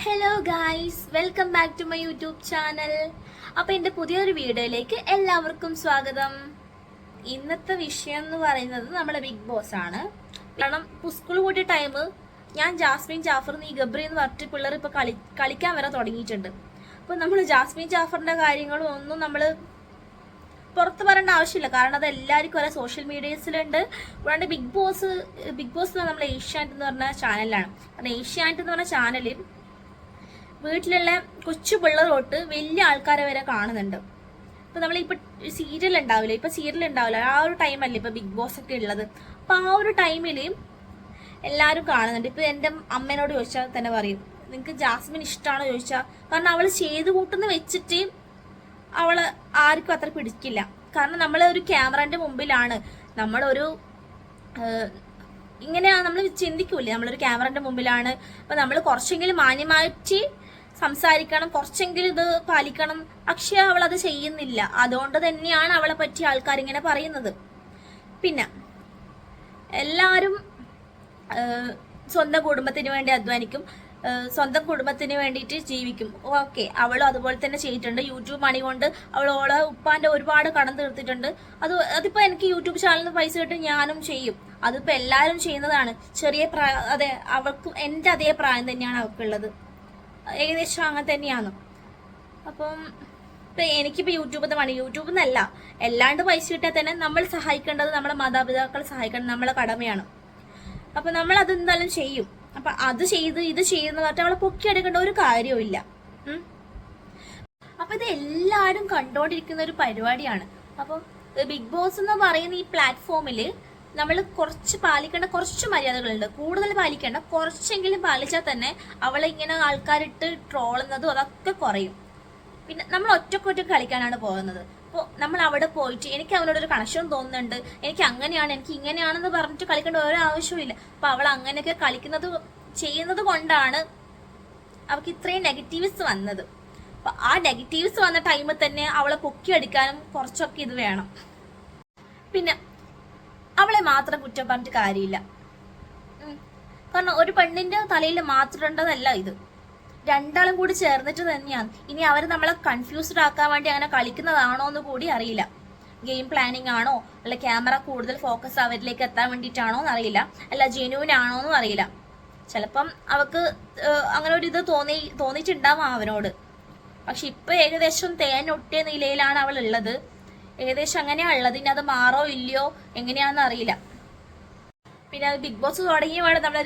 Hello guys, welcome back to my YouTube channel. അപ്പോൾ എൻ്റെ പുതിയൊരു വീഡിയോയിലേക്ക് എല്ലാവർക്കും സ്വാഗതം. ഇന്നത്തെ വിഷയം എന്ന് പറയുന്നത് നമ്മുടെ ബിഗ് ബോസ് ആണ്. കാരണം ഇപ്പോൾ സ്കൂൾ കൂട്ടിയ ടൈം ഞാൻ ജാസ്മിൻ ജാഫർ ഈ ഗബ്രി എന്ന് പറഞ്ഞിട്ട് പിള്ളേർ ഇപ്പോൾ കളിക്കാൻ വരെ തുടങ്ങിയിട്ടുണ്ട്. അപ്പോൾ നമ്മൾ ജാസ്മിൻ ജാഫറിൻ്റെ കാര്യങ്ങളും ഒന്നും നമ്മൾ പുറത്ത് പറയേണ്ട ആവശ്യമില്ല, കാരണം അത് എല്ലാവർക്കും ഒരേ സോഷ്യൽ മീഡിയസിലുണ്ട്. കൂടാണ്ട് ബിഗ് ബോസ് നമ്മൾ ഏഷ്യാനെറ്റ് എന്ന് പറഞ്ഞ ചാനലിലാണ്. കാരണം ഏഷ്യാനെറ്റ് എന്ന് പറഞ്ഞ ചാനലിൽ വീട്ടിലുള്ള കൊച്ചു പിള്ളേർ തൊട്ട് വലിയ ആൾക്കാരെ വരെ കാണുന്നുണ്ട്. ഇപ്പൊ നമ്മളിപ്പോ സീരിയൽ ഉണ്ടാവില്ല, ആ ഒരു ടൈമല്ലേ ഇപ്പൊ ബിഗ് ബോസ് ഒക്കെ ഉള്ളത്. അപ്പൊ ആ ഒരു ടൈമിൽ എല്ലാവരും കാണുന്നുണ്ട്. ഇപ്പൊ എൻ്റെ അമ്മേനോട് ചോദിച്ചാൽ തന്നെ പറയും, നിങ്ങക്ക് ജാസ്മിൻ ഇഷ്ടമാണോ ചോദിച്ചാൽ, കാരണം അവള് ചെയ്ത് കൂട്ടുന്ന വെച്ചിട്ട് അവള് ആർക്കും അത്ര പിടിക്കില്ല. കാരണം നമ്മൾ ഒരു ക്യാമറന്റെ മുമ്പിലാണ്, നമ്മളൊരു ഇങ്ങനെയാണ് നമ്മൾ ചിന്തിക്കൂലേ, നമ്മളൊരു ക്യാമറന്റെ മുമ്പിലാണ്. അപ്പൊ നമ്മൾ കുറച്ചെങ്കിലും മാന്യമായിട്ട് സംസാരിക്കണം, കുറച്ചെങ്കിലും ഇത് പാലിക്കണം. പക്ഷെ അവൾ അത് ചെയ്യുന്നില്ല. അതുകൊണ്ട് തന്നെയാണ് അവളെ പറ്റി ആൾക്കാർ ഇങ്ങനെ പറയുന്നത്. പിന്നെ എല്ലാവരും സ്വന്തം കുടുംബത്തിന് വേണ്ടി അധ്വാനിക്കും, സ്വന്തം കുടുംബത്തിന് വേണ്ടിയിട്ട് ജീവിക്കും. ഓക്കെ, അവളും അതുപോലെ തന്നെ ചെയ്തിട്ടുണ്ട്. യൂട്യൂബ് മണി കൊണ്ട് അവളോളെ ഉപ്പാന്റെ ഒരുപാട് കടം തീർത്തിട്ടുണ്ട്. അതിപ്പോ എനിക്ക് യൂട്യൂബ് ചാനലിന് പൈസ കിട്ടും, ഞാനും ചെയ്യും. അതിപ്പോ എല്ലാവരും ചെയ്യുന്നതാണ്. ചെറിയ പ്രായം, അതെ, അവൾക്ക് എൻ്റെ അതേ പ്രായം തന്നെയാണ് അവൾക്കുള്ളത്, ഏകദേശം അങ്ങനെ തന്നെയാണ്. അപ്പം ഇപ്പൊ എനിക്കിപ്പോ യൂട്യൂബിൽ നിന്നല്ല, എല്ലാണ്ട് പൈസ കിട്ടാൻ തന്നെ നമ്മൾ സഹായിക്കേണ്ടത്, നമ്മളെ മാതാപിതാക്കളെ സഹായിക്കേണ്ടത് നമ്മളെ കടമയാണ്. അപ്പൊ നമ്മൾ അതെന്തായാലും ചെയ്യും. അപ്പൊ ഇത് ചെയ്യുന്ന പറഞ്ഞാൽ അവളെ പൊക്കിയെടുക്കേണ്ട ഒരു കാര്യവും. അപ്പൊ ഇത് എല്ലാവരും കണ്ടോണ്ടിരിക്കുന്ന ഒരു പരിപാടിയാണ്. അപ്പം ബിഗ് ബോസ് എന്ന് പറയുന്ന ഈ പ്ലാറ്റ്ഫോമിൽ നമ്മൾ കുറച്ച് പാലിക്കേണ്ട കുറച്ച് മര്യാദകളുണ്ട്. കൂടുതൽ പാലിക്കേണ്ട, കുറച്ചെങ്കിലും പാലിച്ചാൽ തന്നെ അവളെ ഇങ്ങനെ ആൾക്കാരിട്ട് ട്രോളുന്നതും അതൊക്കെ കുറയും. പിന്നെ നമ്മൾ ഒറ്റക്കൊറ്റ കളിക്കാനാണ് പോകുന്നത്. അപ്പോൾ നമ്മൾ അവിടെ പോയിട്ട് എനിക്ക് അവളോടൊരു കണക്ഷൻ തോന്നുന്നുണ്ട്, എനിക്ക് അങ്ങനെയാണ്, എനിക്ക് ഇങ്ങനെയാണെന്ന് പറഞ്ഞിട്ട് കളിക്കേണ്ട ഓരോ ആവശ്യവും. അപ്പോൾ അവൾ അങ്ങനെയൊക്കെ ചെയ്യുന്നത് കൊണ്ടാണ് അവൾക്ക് ഇത്രയും നെഗറ്റീവ്സ് വന്നത്. അപ്പോൾ ആ നെഗറ്റീവ്സ് വന്ന ടൈമിൽ തന്നെ അവളെ പൊക്കിയെടുക്കാനും കുറച്ചൊക്കെ ഇത് വേണം. പിന്നെ അവളെ മാത്രം കുറ്റം പറഞ്ഞിട്ട് കാര്യമില്ല. കാരണം ഒരു പെണ്ണിന്റെ തലയിൽ മാത്രം ഉണ്ടതല്ല ഇത്, രണ്ടാളും കൂടി ചേർന്നിട്ട് തന്നെയാണ്. ഇനി അവർ നമ്മളെ കൺഫ്യൂസ്ഡ് ആക്കാൻ വേണ്ടി അങ്ങനെ കളിക്കുന്നതാണോ എന്ന് കൂടി അറിയില്ല. ഗെയിം പ്ലാനിങ് ആണോ, അല്ല ക്യാമറ കൂടുതൽ ഫോക്കസ് അവരിലേക്ക് എത്താൻ വേണ്ടിയിട്ടാണോ എന്നറിയില്ല, അല്ല ജെന്യൂൻ ആണോ എന്നും അറിയില്ല. ചിലപ്പം അവക്ക് അങ്ങനെ ഒരു ഇത് തോന്നിയിട്ടുണ്ടാവും അവനോട്. പക്ഷെ ഇപ്പൊ ഏകദേശം തേനൊട്ടിയ നിലയിലാണ് അവൾ ഉള്ളത്. ഏകദേശം അങ്ങനെയാ ഉള്ളത്. ഇനി അത് മാറോ ഇല്ലയോ എങ്ങനെയാണെന്ന് അറിയില്ല. പിന്നെ അത് ബിഗ് ബോസ് തുടങ്ങിയപാട് നമ്മളെ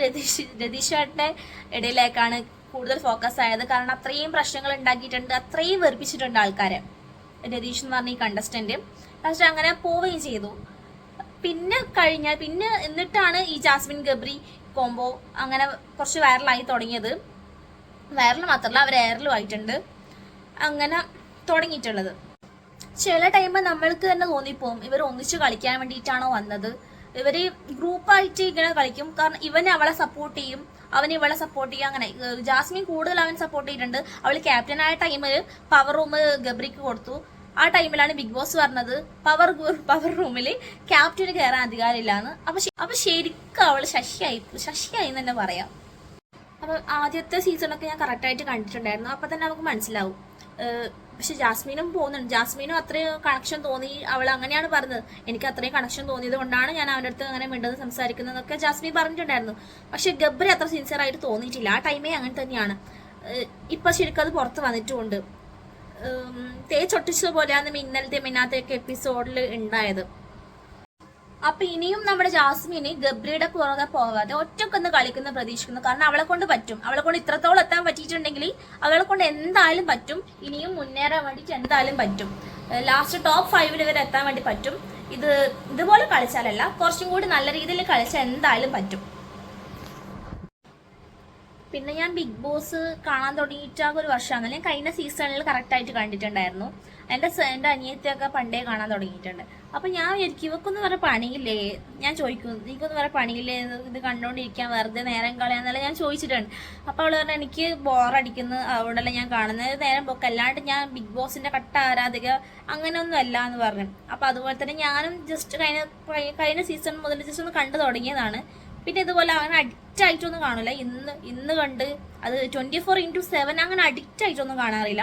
രതീഷേട്ടന്റെ ഇടയിലേക്കാണ് കൂടുതൽ ഫോക്കസ് ആയത്. കാരണം അത്രയും പ്രശ്നങ്ങൾ ഉണ്ടാക്കിയിട്ടുണ്ട്, അത്രയും വെറുപ്പിച്ചിട്ടുണ്ട് ആൾക്കാരെ. രതീഷ് എന്ന് പറഞ്ഞ ഈ കണ്ടസ്റ്റന്റ് പക്ഷെ അങ്ങനെ പോവുകയും ചെയ്തു. പിന്നെ എന്നിട്ടാണ് ഈ ജാസ്മിൻ ഗബ്രി കോംബോ അങ്ങനെ കുറച്ച് വൈറലായി തുടങ്ങിയത്. വൈറൽ മാത്രമല്ല, അവർ എയറിലും ആയിട്ടുണ്ട് അങ്ങനെ തുടങ്ങിയിട്ടുള്ളത്. ചില ടൈമിൽ നമ്മൾക്ക് തന്നെ തോന്നിപ്പോവും ഇവർ ഒന്നിച്ച് കളിക്കാൻ വേണ്ടിയിട്ടാണോ വന്നത്. ഇവര് ഗ്രൂപ്പായിട്ട് ഇങ്ങനെ കളിക്കും. കാരണം ഇവൻ അവളെ സപ്പോർട്ട് ചെയ്യും, അവൻ ഇവളെ സപ്പോർട്ട് ചെയ്യും. അങ്ങനെ ജാസ്മിൻ കൂടുതൽ അവൻ സപ്പോർട്ട് ചെയ്തിട്ടുണ്ട്. അവൾ ക്യാപ്റ്റനായ ടൈമിൽ പവർ റൂം ഗബ്രിക്ക് കൊടുത്തു. ആ ടൈമിലാണ് ബിഗ് ബോസ് പറഞ്ഞത് പവർ റൂമിൽ ക്യാപ്റ്റന് കയറാൻ അധികാരമില്ലാന്ന്. അപ്പൊ ശരിക്കും അവൾ ശശിയായി എന്ന് തന്നെ പറയാം. അപ്പൊ ആദ്യത്തെ സീസണൊക്കെ ഞാൻ കറക്റ്റായിട്ട് കണ്ടിട്ടുണ്ടായിരുന്നു. അപ്പൊ തന്നെ നമുക്ക് മനസ്സിലാവും. പക്ഷെ ജാസ്മിനും പോകുന്നുണ്ട്. ജാസ്മിനും അത്രയും കണക്ഷൻ തോന്നി, അവൾ അങ്ങനെയാണ് പറഞ്ഞത്. എനിക്ക് അത്രയും കണക്ഷൻ തോന്നിയത് കൊണ്ടാണ് ഞാൻ അവൻ്റെ അടുത്ത് അങ്ങനെ മിണ്ടത് സംസാരിക്കുന്നതൊക്കെ ജാസ്മിൻ പറഞ്ഞിട്ടുണ്ടായിരുന്നു. പക്ഷെ ഗബ്രി അത്ര സിൻസിയർ ആയിട്ട് തോന്നിയിട്ടില്ല. ആ ടൈമേ അങ്ങനെ തന്നെയാണ്. ഇപ്പൊ ശരിക്കും അത് പുറത്ത് വന്നിട്ടുമുണ്ട്. തേച്ചൊട്ടിച്ചത് പോലെയാണ് മിന്നാത്തെയൊക്കെ എപ്പിസോഡിൽ ഉണ്ടായത്. അപ്പൊ ഇനിയും നമ്മുടെ ജാസ്മിന് ഗബ്രിയുടെ പുറകെ പോകാതെ ഒറ്റക്കൊന്ന് കളിക്കുന്ന പ്രതീക്ഷിക്കുന്നു. കാരണം അവളെ കൊണ്ട് പറ്റും. അവളെ കൊണ്ട് ഇത്രത്തോളം എത്താൻ പറ്റിയിട്ടുണ്ടെങ്കിൽ അവളെ കൊണ്ട് എന്തായാലും പറ്റും. ഇനിയും മുന്നേറാൻ വേണ്ടിയിട്ട് എന്തായാലും പറ്റും. ലാസ്റ്റ് ടോപ്പ് 5 വരെ എത്താൻ വേണ്ടി പറ്റും. ഇതുപോലെ കളിച്ചാലല്ല, കുറച്ചും കൂടി നല്ല രീതിയിൽ കളിച്ചാൽ എന്തായാലും പറ്റും. പിന്നെ ഞാൻ ബിഗ് ബോസ് കാണാൻ തുടങ്ങിയിട്ട് ഒരു വർഷമാണല്ലോ. ഞാൻ കഴിഞ്ഞ സീസണിൽ കറക്റ്റായിട്ട് കണ്ടിട്ടുണ്ടായിരുന്നു. എൻ്റെ അനിയത്തിയൊക്കെ പണ്ടേ കാണാൻ തുടങ്ങിയിട്ടുണ്ട്. അപ്പം ഞാൻ വിചാരിക്കും ഇവക്കൊന്നും വേറെ പണിയില്ലേ, ഞാൻ ചോദിക്കും എനിക്കൊന്നും വേറെ പണിയില്ലേ, ഇത് കണ്ടുകൊണ്ടിരിക്കാൻ വെറുതെ നേരം കളയാന്നല്ല ഞാൻ ചോദിച്ചിട്ടുണ്ട്. അപ്പോൾ അവൾ പറഞ്ഞാൽ എനിക്ക് ബോറടിക്കുന്നു, അതുകൊണ്ടല്ല ഞാൻ കാണുന്നത്, നേരം പോക്ക്, അല്ലാണ്ട് ഞാൻ ബിഗ് ബോസിൻ്റെ കട്ട ആരാധിക അങ്ങനെയൊന്നും അല്ല എന്ന് പറഞ്ഞു. അപ്പോൾ അതുപോലെ തന്നെ ഞാനും ജസ്റ്റ് കഴിഞ്ഞ സീസൺ മുതൽ ജസ്റ്റ് ഒന്ന് കണ്ടു തുടങ്ങിയതാണ്. പിന്നെ ഇതുപോലെ അങ്ങനെ അഡിക്റ്റ് ആയിട്ടൊന്നും കാണില്ല. ഇന്ന് കണ്ട് അത് 24/7 അങ്ങനെ അഡിക്റ്റ് ആയിട്ടൊന്നും കാണാറില്ല.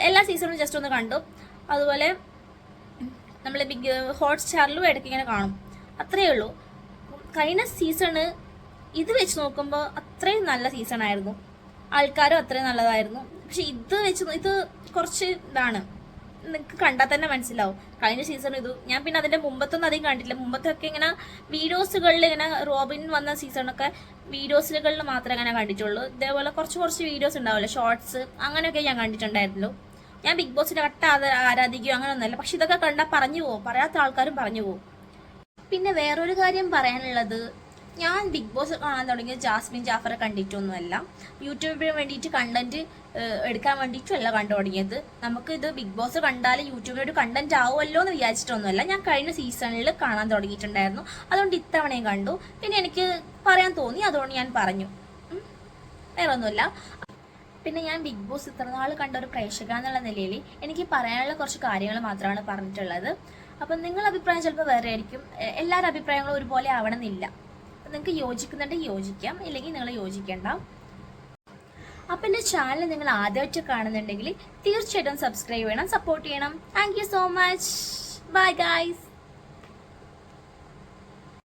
എല്ലാ സീസണും ജസ്റ്റ് ഒന്ന് കണ്ടു. അതുപോലെ നമ്മൾ ഹോട്ട്സ്റ്റാറിലും ഇടയ്ക്ക് ഇങ്ങനെ കാണും, അത്രയേ ഉള്ളൂ. കഴിഞ്ഞ സീസണ് ഇത് വെച്ച് നോക്കുമ്പോൾ അത്രയും നല്ല സീസണായിരുന്നു, ആൾക്കാരും അത്രയും നല്ലതായിരുന്നു. പക്ഷെ ഇത് കുറച്ച് ഇതാണ്, നിങ്ങൾക്ക് കണ്ടാൽ തന്നെ മനസ്സിലാവും. കഴിഞ്ഞ സീസൺ ഞാൻ പിന്നെ അതിൻ്റെ മുമ്പത്തൊന്നും അധികം കണ്ടിട്ടില്ല. മുമ്പത്തൊക്കെ ഇങ്ങനെ വീഡിയോസുകളിൽ ഇങ്ങനെ റോബിൻ വന്ന സീസണൊക്കെ വീഡിയോസുകളിൽ മാത്രമേ അങ്ങനെ കണ്ടിട്ടുള്ളൂ. ഇതേപോലെ കുറച്ച് വീഡിയോസ് ഉണ്ടാവില്ല, ഷോർട്സ്, അങ്ങനെയൊക്കെ ഞാൻ കണ്ടിട്ടുണ്ടായിരുന്നുള്ളൂ. ഞാൻ ബിഗ് ബോസിന്റെ കട്ട ആരാധിക്കുകയോ അങ്ങനെയൊന്നുമല്ല. പക്ഷെ ഇതൊക്കെ കണ്ടാൽ പറഞ്ഞു പോകും, പറയാത്ത ആൾക്കാരും പറഞ്ഞു പോകും. പിന്നെ വേറൊരു കാര്യം പറയാനുള്ളത്, ഞാൻ ബിഗ് ബോസ് കാണാൻ തുടങ്ങിയത് ജാസ്മിൻ ജാഫറെ കണ്ടിട്ടൊന്നുമല്ല, യൂട്യൂബിന് വേണ്ടിയിട്ട് കണ്ടന്റ് എടുക്കാൻ വേണ്ടിയിട്ടുമല്ല കണ്ടു തുടങ്ങിയത്. നമുക്ക് ഇത് ബിഗ് ബോസ് കണ്ടാൽ യൂട്യൂബിനൊരു കണ്ടന്റ് ആവുമല്ലോ എന്ന് വിചാരിച്ചിട്ടൊന്നുമല്ല. ഞാൻ കഴിഞ്ഞ സീസണിൽ കാണാൻ തുടങ്ങിയിട്ടുണ്ടായിരുന്നു, അതുകൊണ്ട് ഇത്തവണയും കണ്ടു. പിന്നെ എനിക്ക് പറയാൻ തോന്നി, അതുകൊണ്ട് ഞാൻ പറഞ്ഞു, വേറെ ഒന്നുമില്ല. പിന്നെ ഞാൻ ബിഗ് ബോസ് ഇത്ര നാൾ കണ്ട ഒരു പ്രേക്ഷക എന്നുള്ള നിലയിൽ എനിക്ക് പറയാനുള്ള കുറച്ച് കാര്യങ്ങൾ മാത്രമാണ് പറഞ്ഞിട്ടുള്ളത്. അപ്പം നിങ്ങളുടെ അഭിപ്രായം ചിലപ്പോൾ വേറെ ആയിരിക്കും, എല്ലാവരുടെ അഭിപ്രായങ്ങളും ഒരുപോലെ ആവണമെന്നില്ല. നിങ്ങൾക്ക് യോജിക്കുന്നുണ്ടെങ്കിൽ യോജിക്കാം, ഇല്ലെങ്കിൽ നിങ്ങൾ യോജിക്കേണ്ട. അപ്പം എൻ്റെ ചാനൽ നിങ്ങൾ ആദ്യമായിട്ട് കാണുന്നുണ്ടെങ്കിൽ തീർച്ചയായിട്ടും സബ്സ്ക്രൈബ് ചെയ്യണം, സപ്പോർട്ട് ചെയ്യണം. Thank you so much. Bye guys.